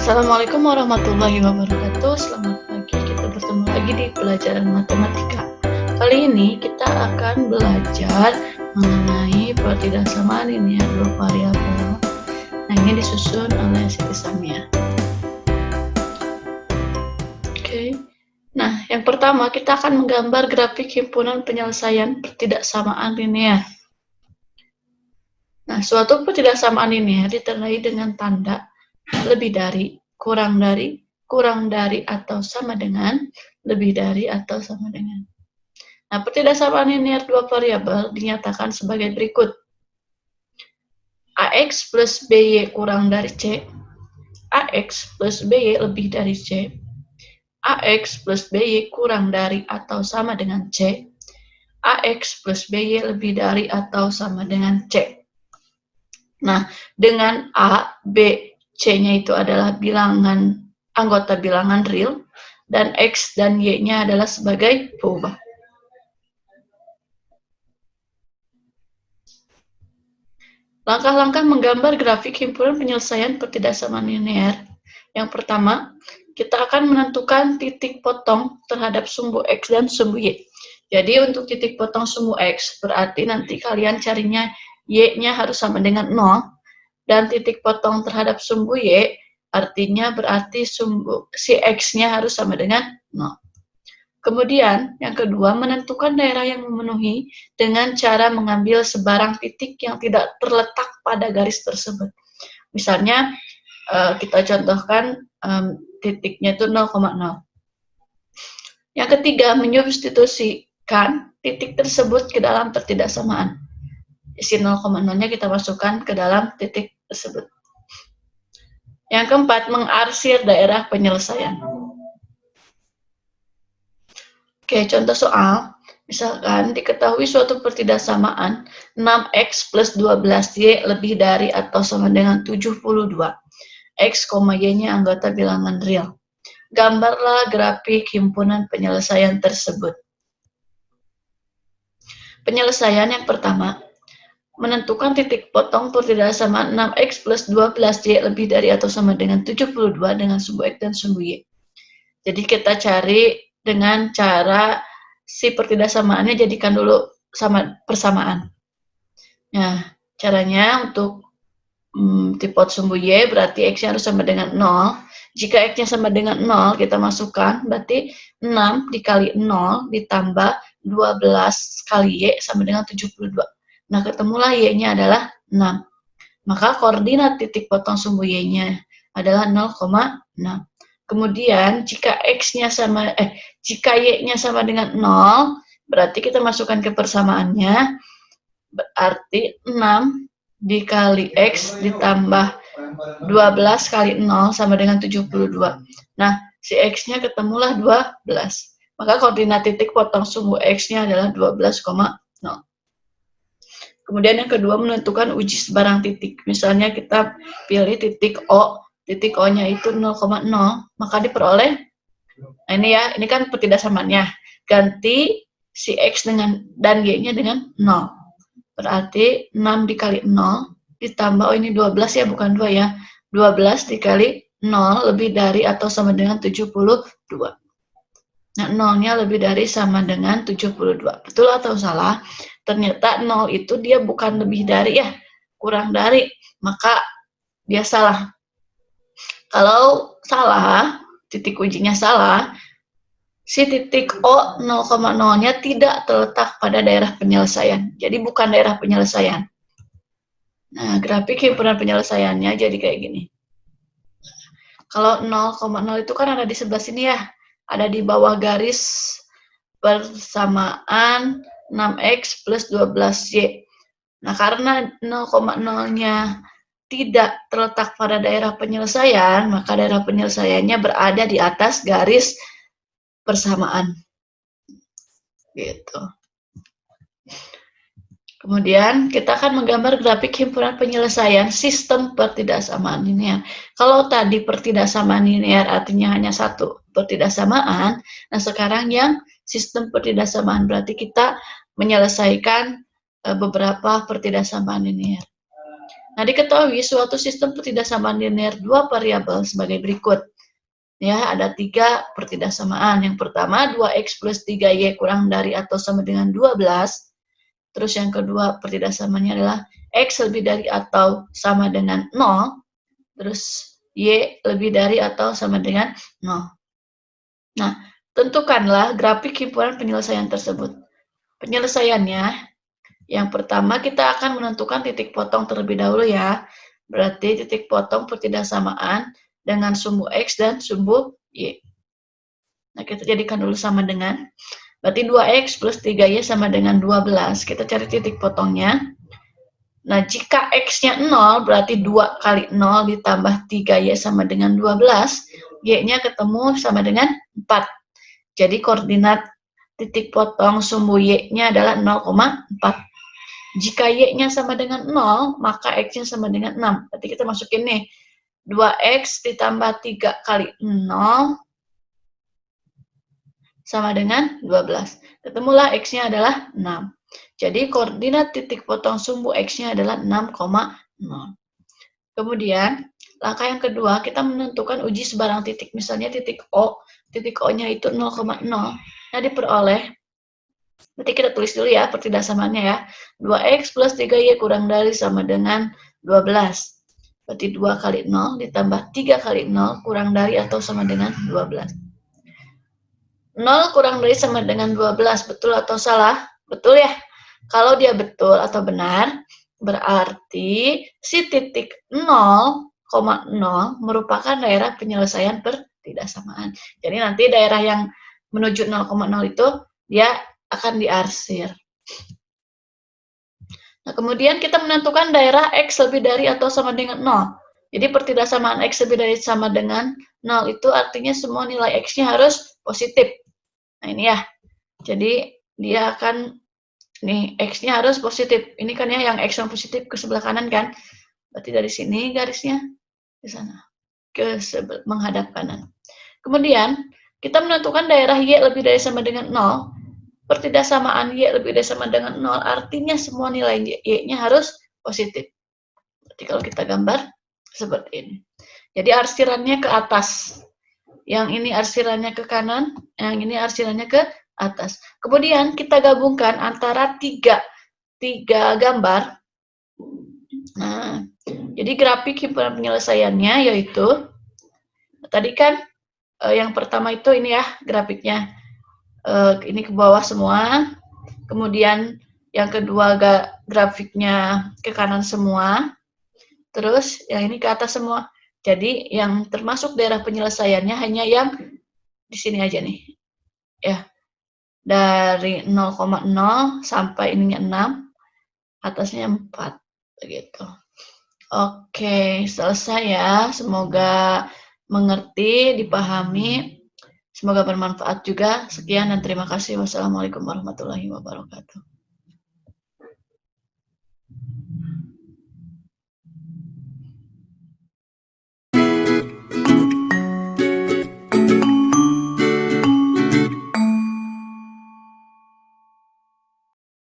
Assalamualaikum warahmatullahi wabarakatuh. Selamat pagi, kita bertemu lagi di pelajaran matematika. Kali ini kita akan belajar mengenai pertidaksamaan linear dua variabel. Nah, ini disusun oleh Siti Samia. Oke. Nah, yang pertama kita akan menggambar grafik himpunan penyelesaian pertidaksamaan linear. Nah, suatu pertidaksamaan linear ditandai dengan tanda lebih dari, kurang dari atau sama dengan, lebih dari atau sama dengan. Nah, pertidaksamaan linear dua variabel dinyatakan sebagai berikut. AX plus BY kurang dari C, AX plus BY lebih dari C, AX plus BY kurang dari atau sama dengan C, AX plus BY lebih dari atau sama dengan C. Nah, dengan A, B, C-nya itu adalah bilangan anggota bilangan real, dan X dan Y-nya adalah sebagai perubahan. Langkah-langkah menggambar grafik himpunan penyelesaian pertidaksamaan linear. Yang pertama, kita akan menentukan titik potong terhadap sumbu X dan sumbu Y. Jadi untuk titik potong sumbu X, berarti nanti kalian carinya Y-nya harus sama dengan 0, dan titik potong terhadap sumbu Y, artinya berarti si X-nya harus sama dengan 0. Kemudian, yang kedua, menentukan daerah yang memenuhi dengan cara mengambil sebarang titik yang tidak terletak pada garis tersebut. Misalnya, kita contohkan titiknya itu 0,0. Yang ketiga, menyubstitusikan titik tersebut ke dalam pertidaksamaan. Isi 0,0-nya kita masukkan ke dalam titik tersebut. Yang keempat, mengarsir daerah penyelesaian. Oke, contoh soal. Misalkan diketahui suatu pertidaksamaan 6x plus 12y lebih dari atau sama dengan 72. X, y-nya anggota bilangan real. Gambarlah grafik himpunan penyelesaian tersebut. Penyelesaian yang pertama, menentukan titik potong pertidaksamaan 6x plus 12y lebih dari atau sama dengan 72 dengan sumbu X dan sumbu Y. Jadi kita cari dengan cara si pertidaksamaannya jadikan dulu persamaan. Nah, caranya untuk tipot sumbu Y berarti X-nya harus sama dengan 0. Jika X-nya sama dengan 0, kita masukkan, berarti 6 dikali 0 ditambah 12 kali Y sama dengan 72. Nah, ketemulah Y-nya adalah 6. Maka koordinat titik potong sumbu Y-nya adalah 0,6. Kemudian, jika jika Y-nya sama dengan 0, berarti kita masukkan ke persamaannya, berarti 6 dikali X ditambah 12 kali 0 sama dengan 72. Nah, si X-nya ketemulah 12. Maka koordinat titik potong sumbu X-nya adalah 12,0. Kemudian yang kedua, menentukan uji sebarang titik. Misalnya kita pilih titik O. Titik O-nya itu 0,0, maka diperoleh, nah ini ya, ini kan pertidaksamaannya. Ganti si X dan Y-nya dengan 0. Berarti 6 dikali 0 ditambah, oh ini 12 ya, bukan 2 ya. 12 dikali 0 lebih dari atau sama dengan 72. Nah, 0-nya lebih dari sama dengan 72. Betul atau salah? Ternyata 0 itu dia bukan lebih dari ya, kurang dari. Maka dia salah. Kalau salah, titik ujinya salah, si titik O 0,0-nya tidak terletak pada daerah penyelesaian. Jadi bukan daerah penyelesaian. Nah, grafik himpunan penyelesaiannya jadi kayak gini. Kalau 0,0 itu kan ada di sebelah sini ya. Ada di bawah garis persamaan 6x plus 12y. Nah, karena 0,0-nya tidak terletak pada daerah penyelesaian, maka daerah penyelesaiannya berada di atas garis persamaan. Gitu. Kemudian kita akan menggambar grafik himpunan penyelesaian sistem pertidaksamaan linear. Kalau tadi pertidaksamaan linear artinya hanya satu pertidaksamaan, nah sekarang yang sistem pertidaksamaan berarti kita menyelesaikan beberapa pertidaksamaan linear. Nah, diketahui suatu sistem pertidaksamaan linear dua variabel sebagai berikut. Ya, ada 3 pertidaksamaan. Yang pertama, 2x plus 3y kurang dari atau sama dengan 12. Terus yang kedua, pertidaksamaannya adalah x lebih dari atau sama dengan 0. Terus y lebih dari atau sama dengan 0. Nah, tentukanlah grafik himpunan penyelesaian tersebut. Penyelesaiannya, yang pertama kita akan menentukan titik potong terlebih dahulu ya. Berarti titik potong pertidaksamaan dengan sumbu x dan sumbu y. Nah, kita jadikan dulu sama dengan, berarti 2x plus 3y sama dengan 12. Kita cari titik potongnya. Nah, jika x-nya 0, berarti 2 kali 0 ditambah 3y sama dengan 12. Y-nya ketemu sama dengan 4. Jadi koordinat titik potong sumbu y-nya adalah 0,4. Jika y-nya sama dengan 0, maka x-nya sama dengan 6. Berarti kita masukin nih, 2x ditambah 3 kali 0 sama dengan 12. Ketemulah x-nya adalah 6. Jadi koordinat titik potong sumbu x-nya adalah 6,0. Kemudian, langkah yang kedua, kita menentukan uji sebarang titik. Misalnya titik O, titik O-nya itu 0,0. Nah, diperoleh, berarti kita tulis dulu ya pertidaksamaannya ya. 2x plus 3y kurang dari sama dengan 12. Berarti 2 kali 0 ditambah 3 kali 0 kurang dari atau sama dengan 12. 0 kurang dari sama dengan 12, betul atau salah? Betul ya? Kalau dia betul atau benar, berarti si titik 0,0 merupakan daerah penyelesaian pertidaksamaan. Jadi nanti daerah yang menuju 0,0 itu dia akan diarsir. Nah, kemudian kita menentukan daerah x lebih dari atau sama dengan 0. Jadi pertidaksamaan x lebih dari sama dengan 0 itu artinya semua nilai x-nya harus positif. Nah, ini ya. Jadi dia akan, nih, x-nya harus positif. Ini kan ya yang x yang positif ke sebelah kanan kan. Berarti dari sini garisnya ke sana, menghadap kanan. Kemudian, kita menentukan daerah y lebih dari sama dengan 0. Pertidaksamaan y lebih dari sama dengan 0 artinya semua nilai y-nya harus positif. Berarti kalau kita gambar seperti ini. Jadi arsirannya ke atas. Yang ini arsirannya ke kanan, yang ini arsirannya ke atas. Kemudian kita gabungkan antara tiga gambar. Nah, jadi grafik himpunan penyelesaiannya yaitu, tadi kan yang pertama itu ini ya grafiknya, ini ke bawah semua. Kemudian yang kedua grafiknya ke kanan semua. Terus yang ini ke atas semua. Jadi yang termasuk daerah penyelesaiannya hanya yang di sini aja nih. Ya. Dari 0,0 sampai ininya 6, atasnya 4 begitu. Oke, selesai ya. Semoga mengerti, dipahami. Semoga bermanfaat juga. Sekian dan terima kasih. Wassalamualaikum warahmatullahi wabarakatuh.